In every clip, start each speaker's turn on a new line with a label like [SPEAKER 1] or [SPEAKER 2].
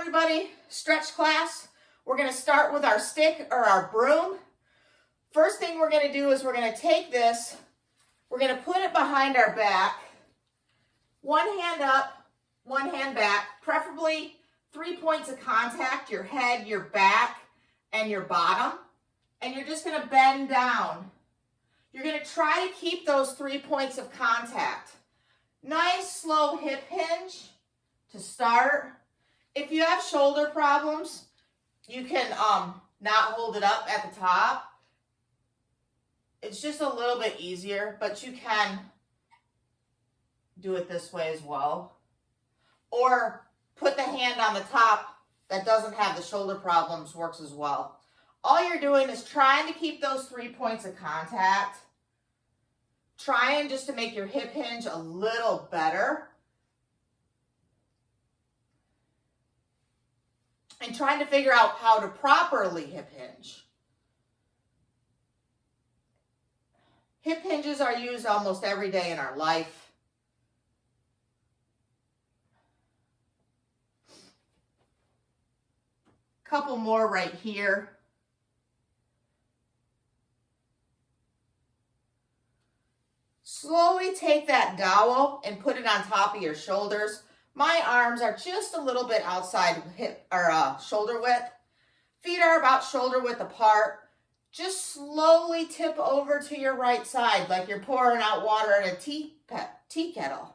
[SPEAKER 1] everybody, stretch class. We're going to start with our stick or our broom. First thing we're going to do is we're going to take this, we're going to put it behind our back, one hand up, one hand back, preferably 3 points of contact, your head, your back, and your bottom. And you're just going to bend down. You're going to try to keep those 3 points of contact. Nice slow hip hinge to start. If you have shoulder problems, you can not hold it up at the top. It's just a little bit easier, but you can do it this way as well. Or put the hand on the top that doesn't have the shoulder problems, works as well. All you're doing is trying to keep those 3 points of contact. Trying just to make your hip hinge a little better. And trying to figure out how to properly hip hinge. Hip hinges are used almost every day in our life. Couple more right here. Slowly take that dowel and put it on top of your shoulders. My arms are just a little bit outside hip or shoulder width. Feet are about shoulder width apart. Just slowly tip over to your right side like you're pouring out water in a tea kettle.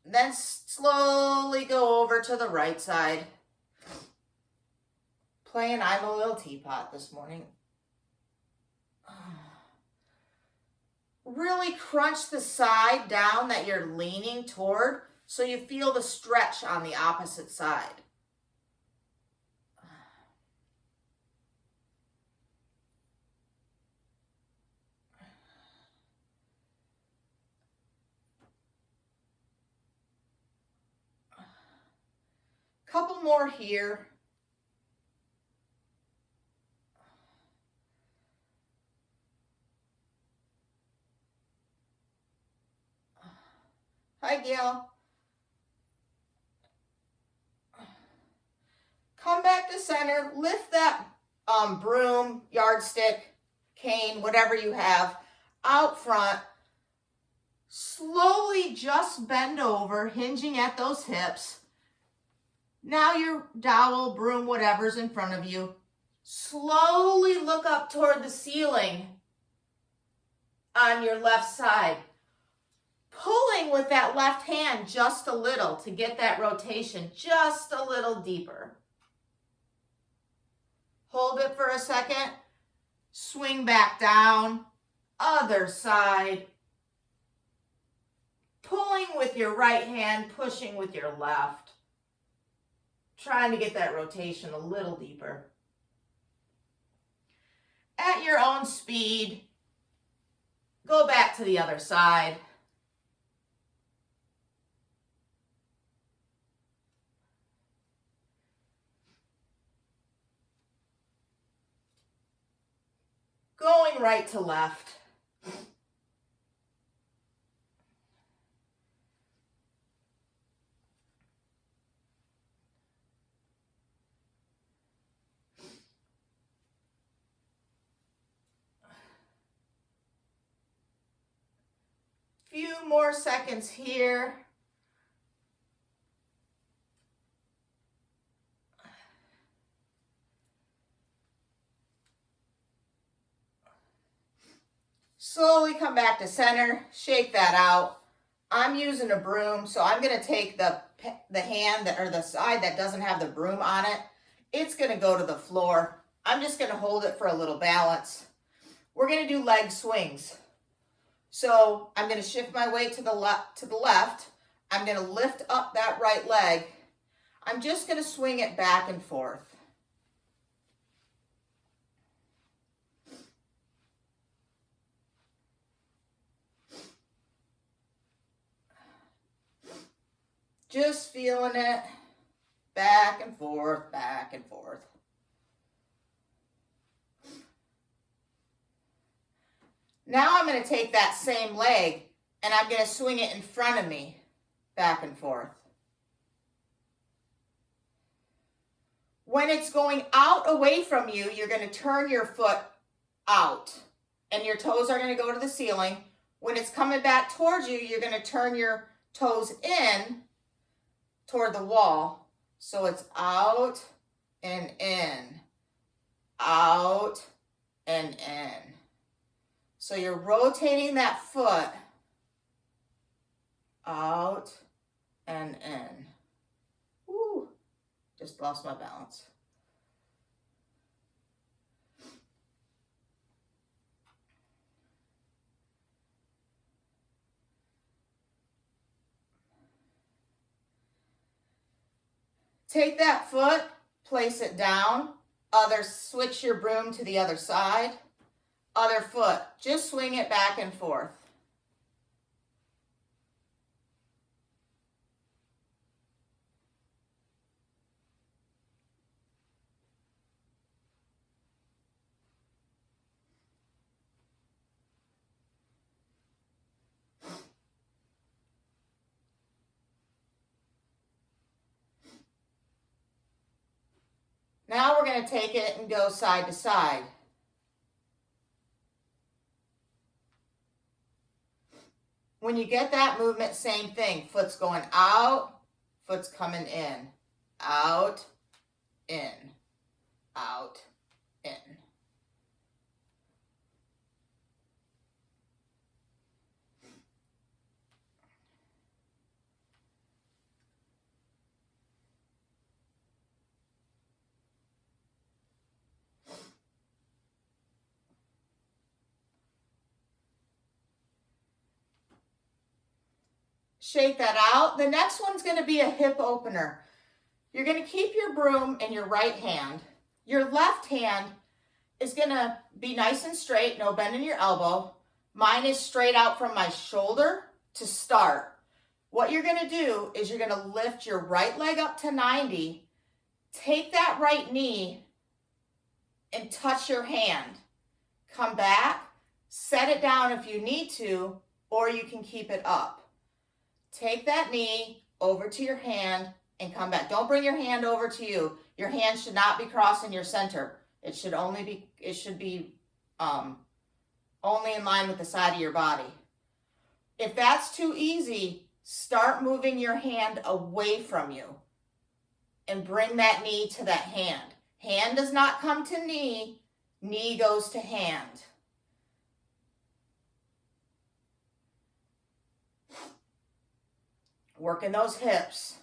[SPEAKER 1] Then slowly go over to the right side. Playing I'm a Little Teapot this morning. Really crunch the side down that you're leaning toward so you feel the stretch on the opposite side. Couple more here. Hi, Gail. Come back to center. Lift that broom, yardstick, cane, whatever you have, out front. Slowly just bend over, hinging at those hips. Now your dowel, broom, whatever's in front of you. Slowly look up toward the ceiling on your left side. Pulling with that left hand just a little to get that rotation just a little deeper. Hold it for a second. Swing back down. Other side. Pulling with your right hand, pushing with your left. Trying to get that rotation a little deeper. At your own speed, go back to the other side. Going right to left. Few more seconds here. Slowly come back to center, shake that out. I'm using a broom, so I'm going to take the hand or the side that doesn't have the broom on it. It's going to go to the floor. I'm just going to hold it for a little balance. We're going to do leg swings. So I'm going to shift my weight to the left. I'm going to lift up that right leg. I'm just going to swing it back and forth. Just feeling it, back and forth, back and forth. Now I'm going to take that same leg and I'm going to swing it in front of me, back and forth. When it's going out away from you, you're going to turn your foot out and your toes are going to go to the ceiling. When it's coming back towards you, you're going to turn your toes in toward the wall. So it's out and in, out and in. So you're rotating that foot out and in. Woo, just lost my balance. Take that foot, place it down. Switch your broom to the other side. Other foot, just swing it back and forth. Now we're going to take it and go side to side. When you get that movement, same thing. Foot's going out, foot's coming in. Out, in, out, in. Shake that out. The next one's going to be a hip opener. You're going to keep your broom in your right hand. Your left hand is going to be nice and straight, no bend in your elbow. Mine is straight out from my shoulder to start. What you're going to do is you're going to lift your right leg up to 90, take that right knee and touch your hand. Come back, set it down if you need to, or you can keep it up. Take that knee over to your hand and come back. Don't bring your hand over to you. Your hand should not be crossing your center. It should be only in line with the side of your body. If that's too easy, start moving your hand away from you and bring that knee to that hand. Hand does not come to knee, knee goes to hand. Working those hips.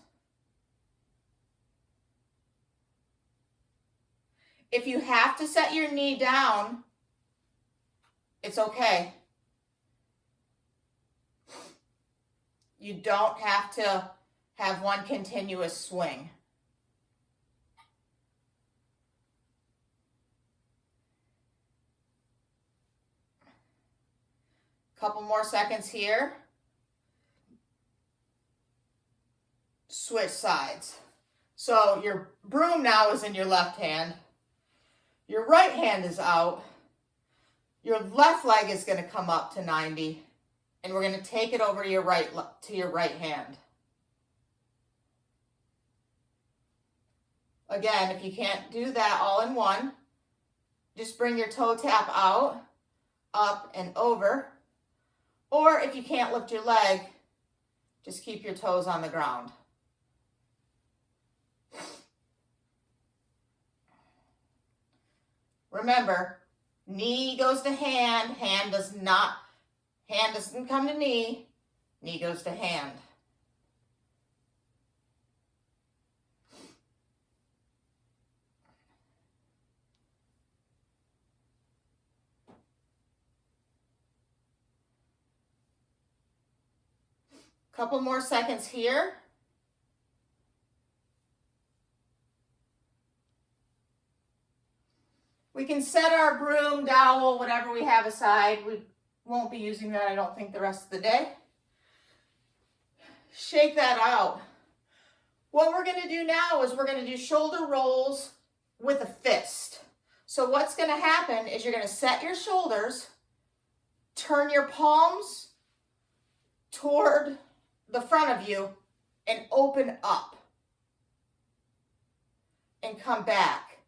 [SPEAKER 1] If you have to set your knee down, it's okay. You don't have to have one continuous swing. Couple more seconds here. Switch sides. So your broom now is in your left hand. Your right hand is out. Your left leg is going to come up to 90. And we're going to take it over to your right hand. Again, if you can't do that all in one, just bring your toe tap out, up and over. Or if you can't lift your leg, just keep your toes on the ground. Remember, knee goes to hand, hand doesn't come to knee, knee goes to hand. Couple more seconds here. We can set our broom, dowel, whatever we have aside. We won't be using that, I don't think, the rest of the day. Shake that out. What we're going to do now is we're going to do shoulder rolls with a fist. So what's going to happen is you're going to set your shoulders, turn your palms toward the front of you, and open up. and come back.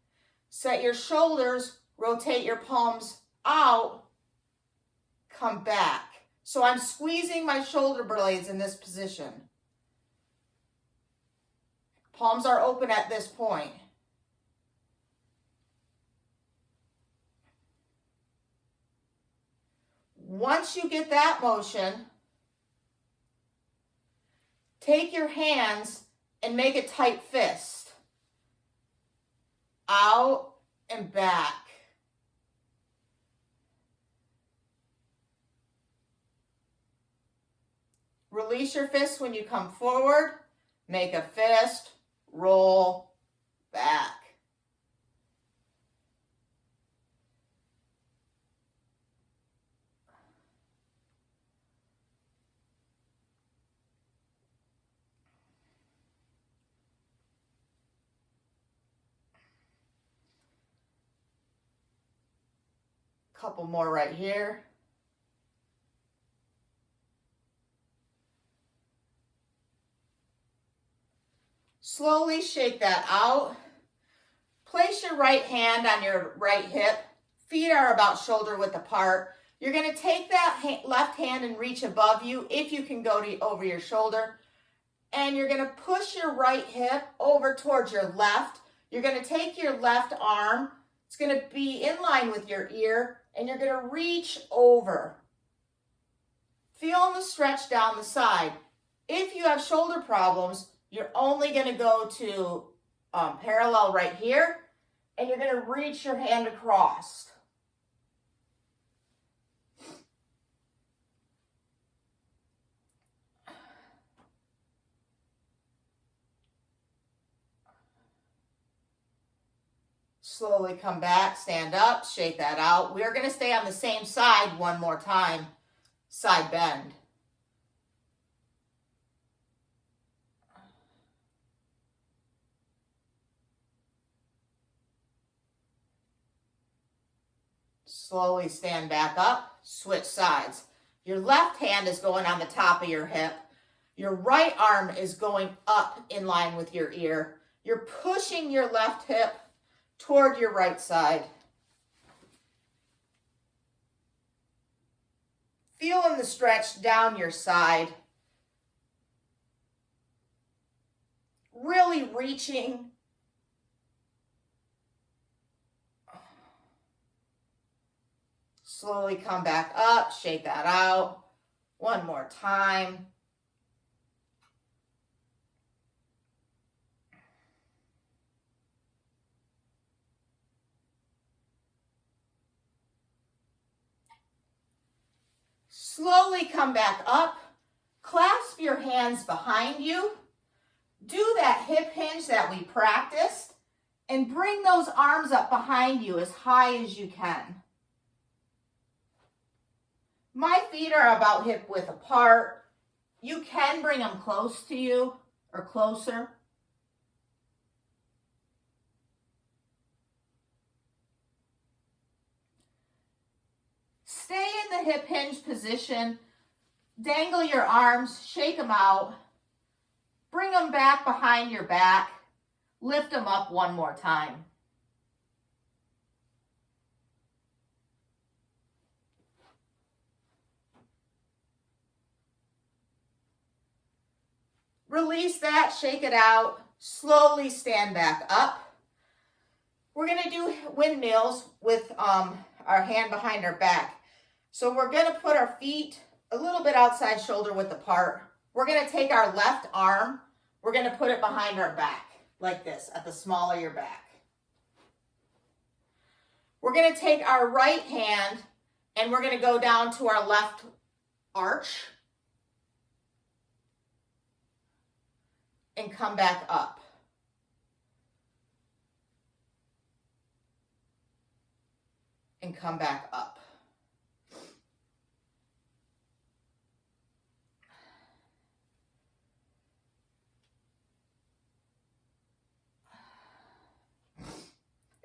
[SPEAKER 1] Set your shoulders, rotate your palms out, come back. So I'm squeezing my shoulder blades in this position. Palms are open at this point. Once you get that motion, take your hands and make a tight fist. Out and back. Release your fist when you come forward. Make a fist, roll back. Couple more right here. Slowly shake that out. Place your right hand on your right hip. Feet are about shoulder width apart. You're going to take that left hand and reach above you if you can go over your shoulder. And you're going to push your right hip over towards your left. You're going to take your left arm. It's going to be in line with your ear. And you're going to reach over. Feeling the stretch down the side. If you have shoulder problems, you're only going to go to parallel right here. And you're going to reach your hand across. Slowly come back, stand up, shake that out. We're going to stay on the same side one more time. Side bend. Slowly stand back up, switch sides. Your left hand is going on the top of your hip. Your right arm is going up in line with your ear. You're pushing your left hip toward your right side. Feeling the stretch down your side. Really reaching. Slowly come back up, shake that out. One more time. Slowly come back up, clasp your hands behind you, do that hip hinge that we practiced, and bring those arms up behind you as high as you can. My feet are about hip width apart. You can bring them close to you or closer. Stay in the hip hinge position. Dangle your arms, shake them out. Bring them back behind your back. Lift them up one more time. Release that, shake it out. Slowly stand back up. We're going to do windmills with our hand behind our back. So we're going to put our feet a little bit outside shoulder width apart. We're going to take our left arm. We're going to put it behind our back like this at the small of your back. We're going to take our right hand and we're going to go down to our left arch and come back up. And come back up.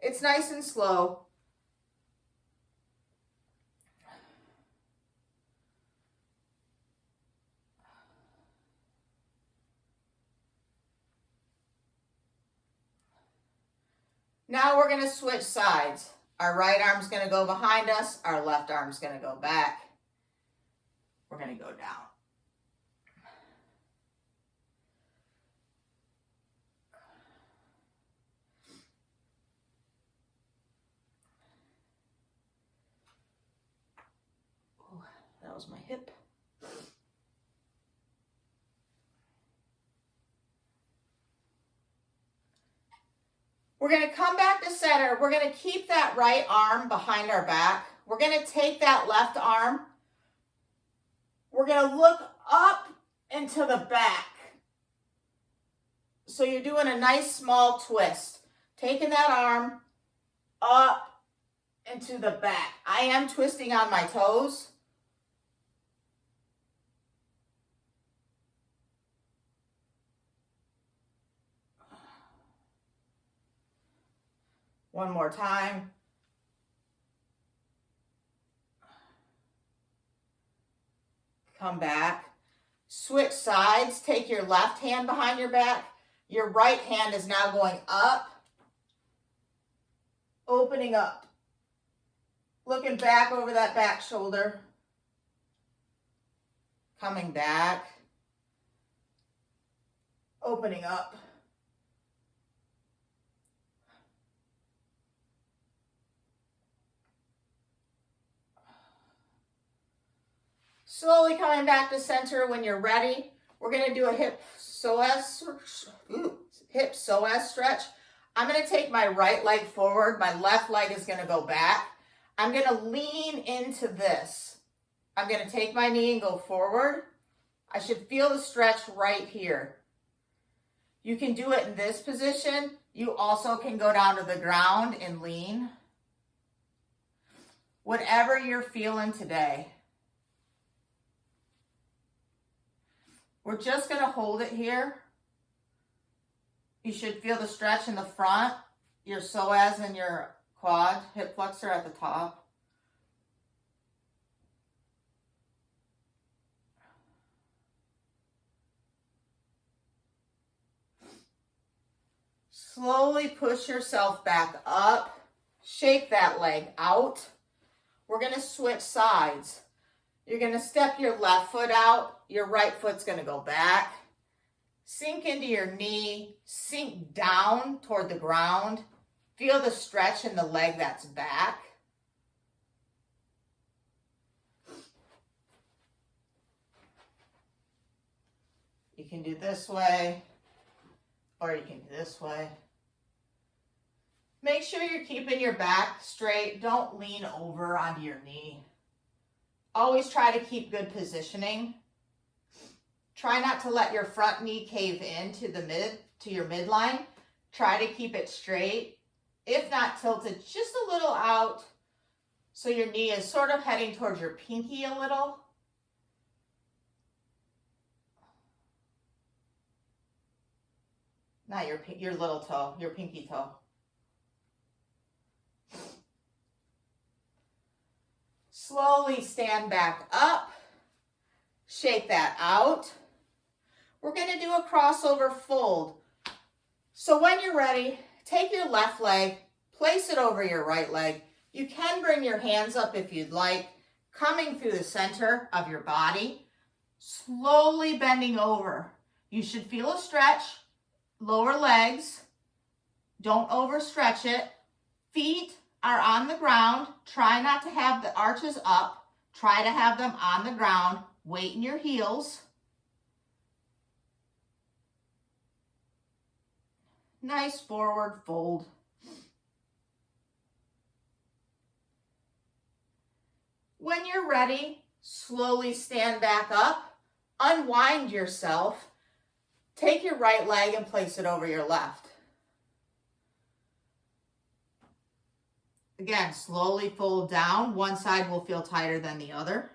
[SPEAKER 1] It's nice and slow. Now we're going to switch sides. Our right arm's going to go behind us. Our left arm's going to go back. We're going to go down. Oh, that was my hip. We're going to come back to center. We're going to keep that right arm behind our back. We're going to take that left arm. We're going to look up into the back. So you're doing a nice small twist. Taking that arm up into the back. I am twisting on my toes. One more time. Come back. Switch sides. Take your left hand behind your back. Your right hand is now going up. Opening up. Looking back over that back shoulder. Coming back. Opening up. Slowly coming back to center when you're ready. We're going to do a hip psoas stretch. I'm going to take my right leg forward. My left leg is going to go back. I'm going to lean into this. I'm going to take my knee and go forward. I should feel the stretch right here. You can do it in this position. You also can go down to the ground and lean. Whatever you're feeling today. We're just going to hold it here. You should feel the stretch in the front, your psoas and your quad, hip flexor at the top. Slowly push yourself back up. Shake that leg out. We're going to switch sides. You're going to step your left foot out. Your right foot's going to go back. Sink into your knee. Sink down toward the ground. Feel the stretch in the leg that's back. You can do this way, or you can do this way. Make sure you're keeping your back straight. Don't lean over onto your knee. Always try to keep good positioning. Try not to let your front knee cave in to your midline. Try to keep it straight. If not, tilt it just a little out so your knee is sort of heading towards your pinky a little. Not your little toe, your pinky toe. Slowly stand back up. Shake that out. We're going to do a crossover fold. So when you're ready, take your left leg, place it over your right leg. You can bring your hands up if you'd like, coming through the center of your body, slowly bending over. You should feel a stretch. Lower legs. Don't overstretch it. Feet are on the ground. Try not to have the arches up. Try to have them on the ground. Weight in your heels. Nice forward fold. When you're ready, slowly stand back up. Unwind yourself. Take your right leg and place it over your left. Again, slowly fold down. One side will feel tighter than the other.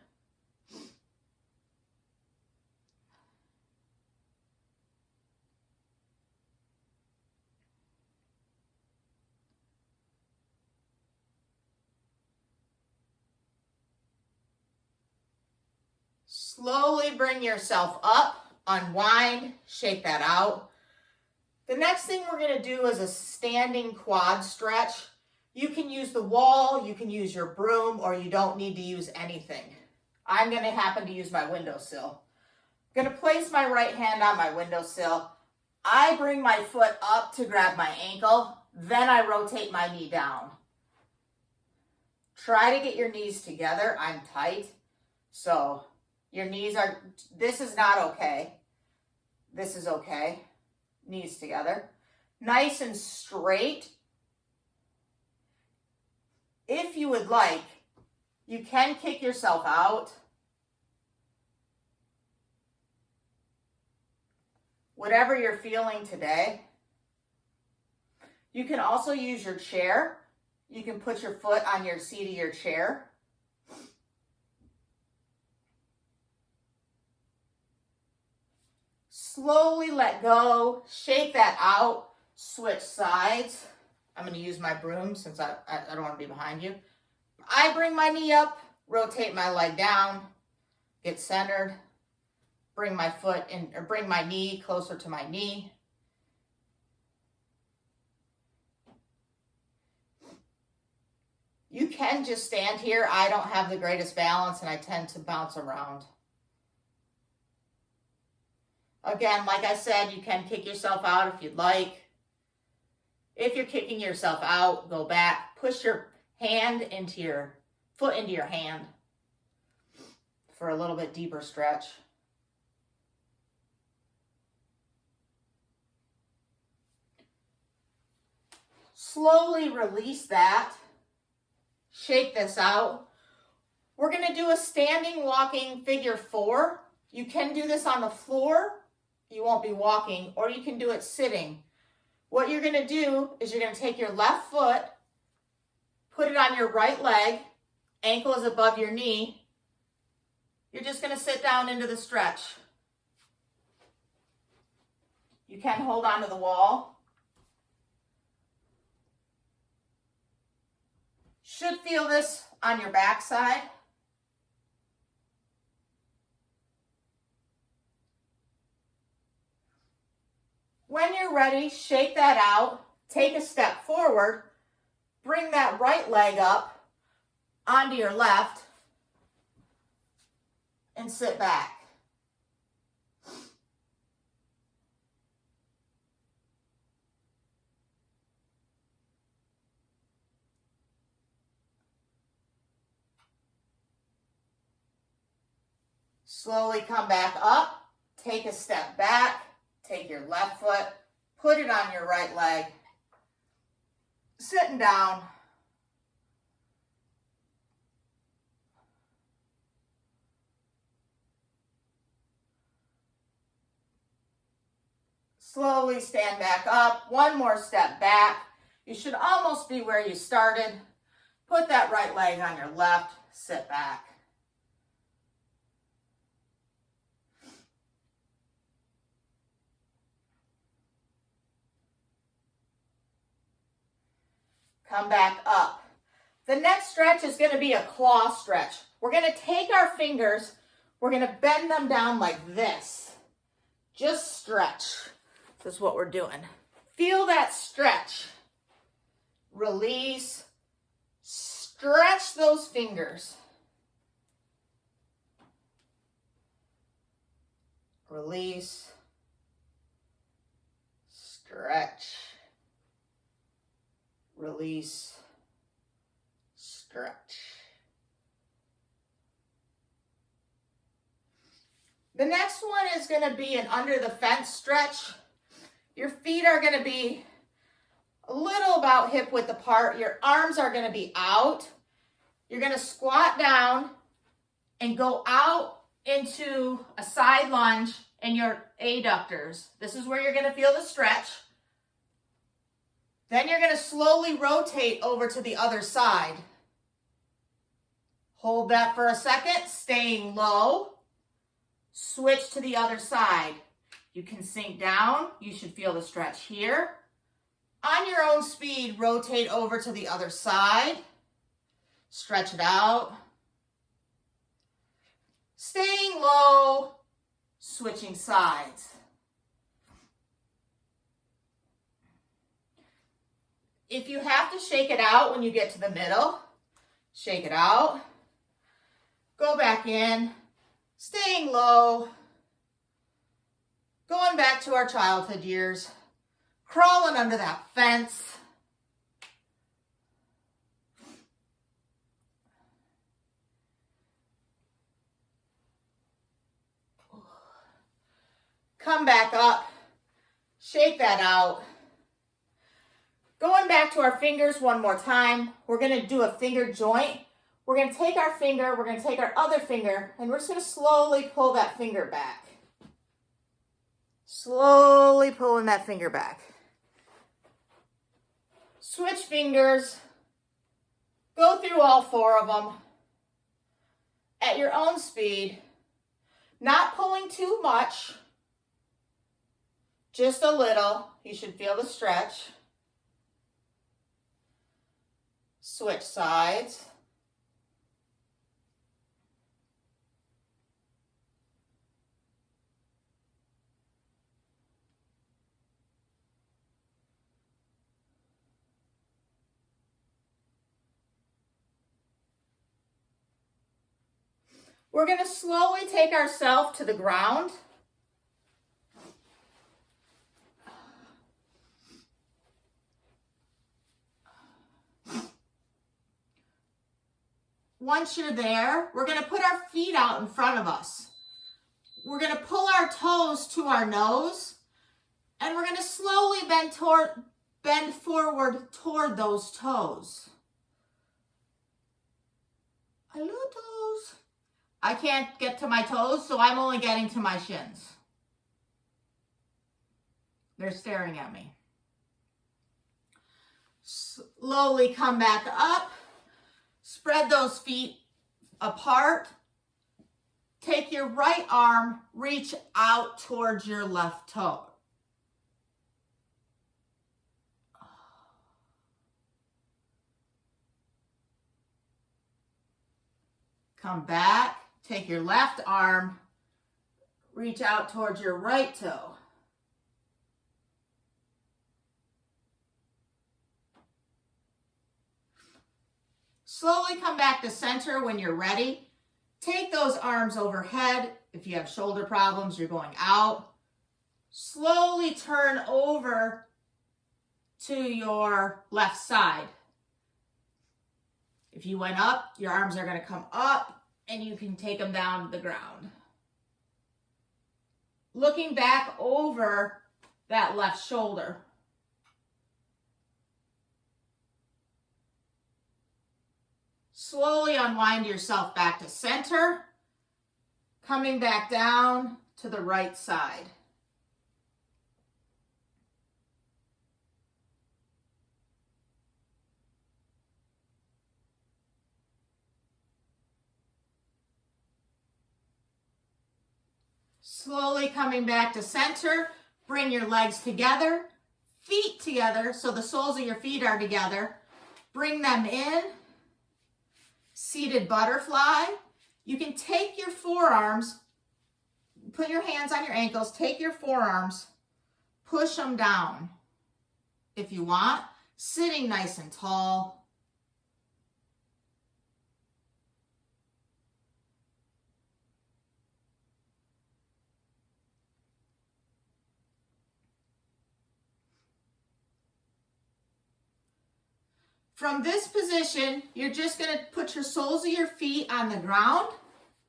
[SPEAKER 1] Slowly bring yourself up, unwind, shake that out. The next thing we're going to do is a standing quad stretch. You can use the wall, you can use your broom, or you don't need to use anything. I'm going to happen to use my windowsill. I'm going to place my right hand on my windowsill. I bring my foot up to grab my ankle, then I rotate my knee down. Try to get your knees together. I'm tight, so your knees are, this is not okay. This is okay. Knees together. Nice and straight. If you would like, you can kick yourself out. Whatever you're feeling today. You can also use your chair. You can put your foot on your seat of your chair. Slowly let go, shake that out, switch sides. I'm going to use my broom since I don't want to be behind you. I bring my knee up, rotate my leg down, get centered, bring my foot in, or bring my knee closer to my knee. You can just stand here. I don't have the greatest balance and I tend to bounce around. Again, like I said, you can kick yourself out if you'd like. If you're kicking yourself out, go back. Push your hand into your foot into your hand for a little bit deeper stretch. Slowly release that. Shake this out. We're going to do a standing walking figure 4. You can do this on the floor. You won't be walking, or you can do it sitting. What you're going to do is you're going to take your left foot, put it on your right leg, ankle is above your knee. You're just going to sit down into the stretch. You can hold on to the wall. Should feel this on your backside. When you're ready, shake that out, take a step forward, bring that right leg up onto your left, and sit back. Slowly come back up, take a step back. Take your left foot, put it on your right leg, sitting down. Slowly stand back up, one more step back. You should almost be where you started. Put that right leg on your left, sit back. Come back up. The next stretch is going to be a claw stretch. We're going to take our fingers, we're going to bend them down like this. Just stretch. This is what we're doing. Feel that stretch. Release. Stretch those fingers. Release. Stretch. Release, stretch. The next one is going to be an under the fence stretch. Your feet are going to be a little about hip width apart. Your arms are going to be out. You're going to squat down and go out into a side lunge and your adductors. This is where you're going to feel the stretch. Then you're going to slowly rotate over to the other side. Hold that for a second, staying low. Switch to the other side. You can sink down. You should feel the stretch here. On your own speed, rotate over to the other side. Stretch it out. Staying low, switching sides. If you have to shake it out when you get to the middle, shake it out. Go back in, staying low. Going back to our childhood years, crawling under that fence. Come back up, shake that out. Going back to our fingers one more time, we're gonna do a finger joint. We're gonna take our finger, we're gonna take our other finger, and we're just gonna slowly pull that finger back. Slowly pulling that finger back. Switch fingers, go through all 4 of them at your own speed, not pulling too much. Just a little. You should feel the stretch. Switch sides. We're going to slowly take ourselves to the ground. Once you're there, we're going to put our feet out in front of us. We're going to pull our toes to our nose, and we're going to slowly bend forward toward those toes. Hello, toes. I can't get to my toes, so I'm only getting to my shins. They're staring at me. Slowly come back up. Spread those feet apart. Take your right arm, reach out towards your left toe. Come back, take your left arm, reach out towards your right toe. Slowly come back to center when you're ready. Take those arms overhead. If you have shoulder problems, you're going out. Slowly turn over to your left side. If you went up, your arms are going to come up and you can take them down to the ground. Looking back over that left shoulder. Slowly unwind yourself back to center, coming back down to the right side. Slowly coming back to center, bring your legs together, feet together, so the soles of your feet are together. Bring them in. Seated butterfly. You can take your forearms, put your hands on your ankles, take your forearms, push them down if you want, sitting nice and tall. From this position, you're just going to put your soles of your feet on the ground.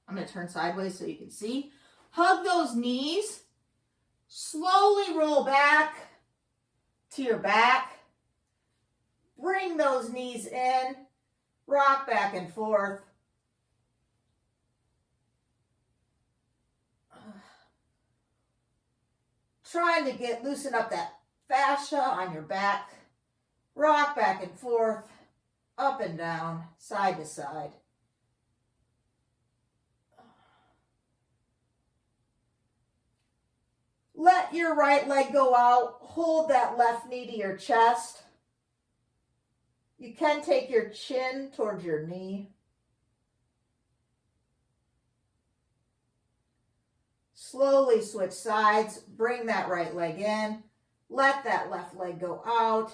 [SPEAKER 1] I'm going to turn sideways so you can see. Hug those knees. Slowly roll back to your back. Bring those knees in. Rock back and forth. Trying to loosen up that fascia on your back. Rock back and forth, up and down, side to side. Let your right leg go out. Hold that left knee to your chest. You can take your chin towards your knee. Slowly switch sides. Bring that right leg in. Let that left leg go out.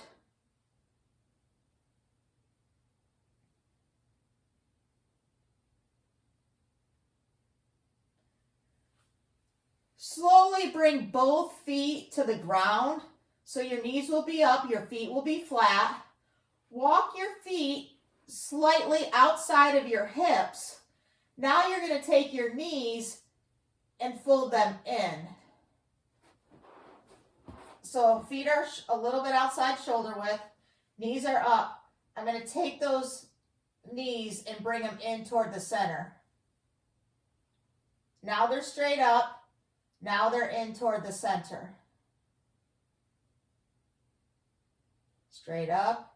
[SPEAKER 1] Slowly bring both feet to the ground. So your knees will be up, your feet will be flat. Walk your feet slightly outside of your hips. Now you're going to take your knees and fold them in. So feet are a little bit outside shoulder width. Knees are up. I'm going to take those knees and bring them in toward the center. Now they're straight up. Now they're in toward the center. Straight up,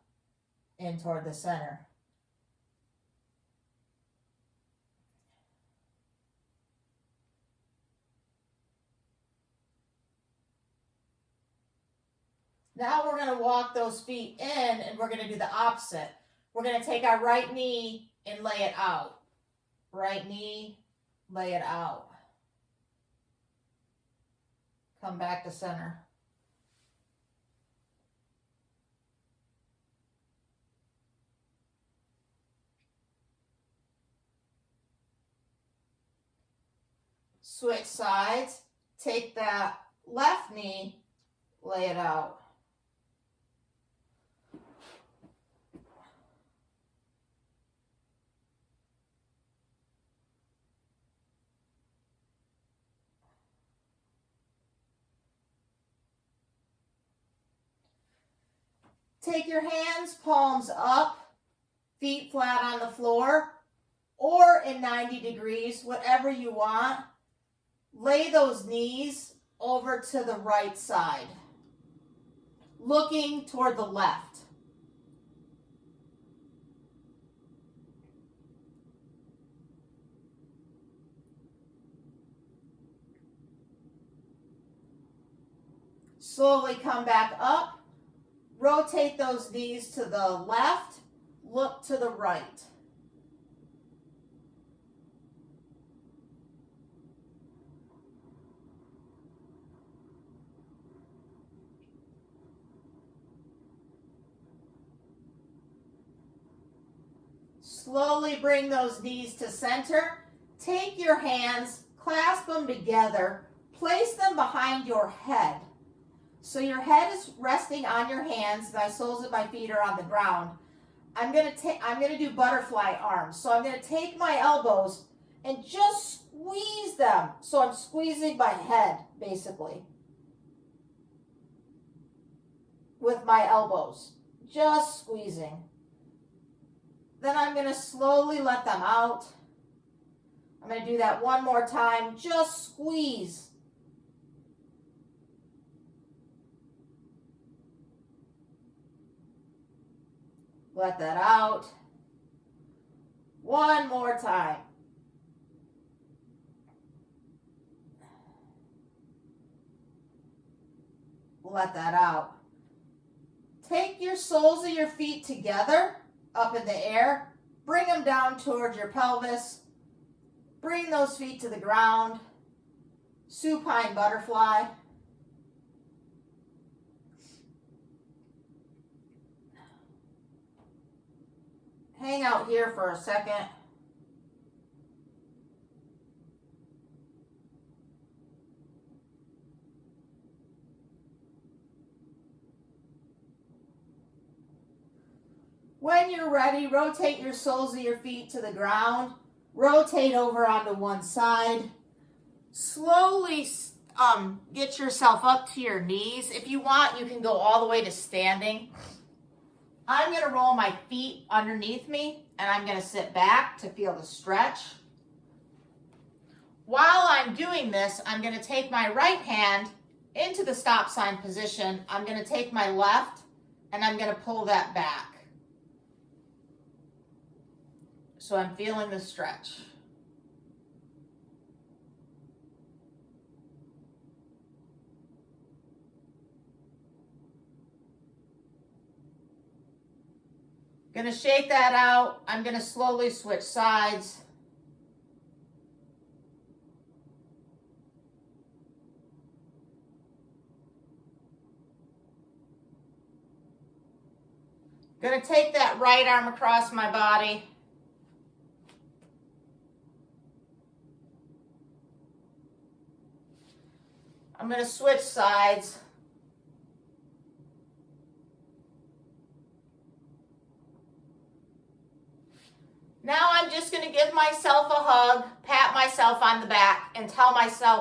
[SPEAKER 1] in toward the center. Now we're going to walk those feet in and we're going to do the opposite. We're going to take our right knee and lay it out. Right knee, lay it out. Come back to center. Switch sides. Take that left knee, lay it out. Take your hands, palms up, feet flat on the floor, or in 90 degrees, whatever you want. Lay those knees over to the right side, looking toward the left. Slowly come back up. Rotate those knees to the left, look to the right. Slowly bring those knees to center. Take your hands, clasp them together, place them behind your head. So your head is resting on your hands, my soles of my feet are on the ground. I'm going to do butterfly arms. So I'm going to take my elbows and just squeeze them. So I'm squeezing my head, basically, with my elbows. Just squeezing. Then I'm going to slowly let them out. I'm going to do that one more time. Just squeeze. Let that out. One more time. Let that out. Take your soles of your feet together, up in the air. Bring them down towards your pelvis. Bring those feet to the ground. Supine butterfly. Hang out here for a second. When you're ready, rotate your soles of your feet to the ground. Rotate over onto one side. Slowly get yourself up to your knees. If you want, you can go all the way to standing. I'm going to roll my feet underneath me, and I'm going to sit back to feel the stretch. While I'm doing this, I'm going to take my right hand into the stop sign position. I'm going to take my left, and I'm going to pull that back. So I'm feeling the stretch. Going to shake that out. I'm going to slowly switch sides. Going to take that right arm across my body. I'm going to switch sides. Now I'm just going to give myself a hug, pat myself on the back, and tell myself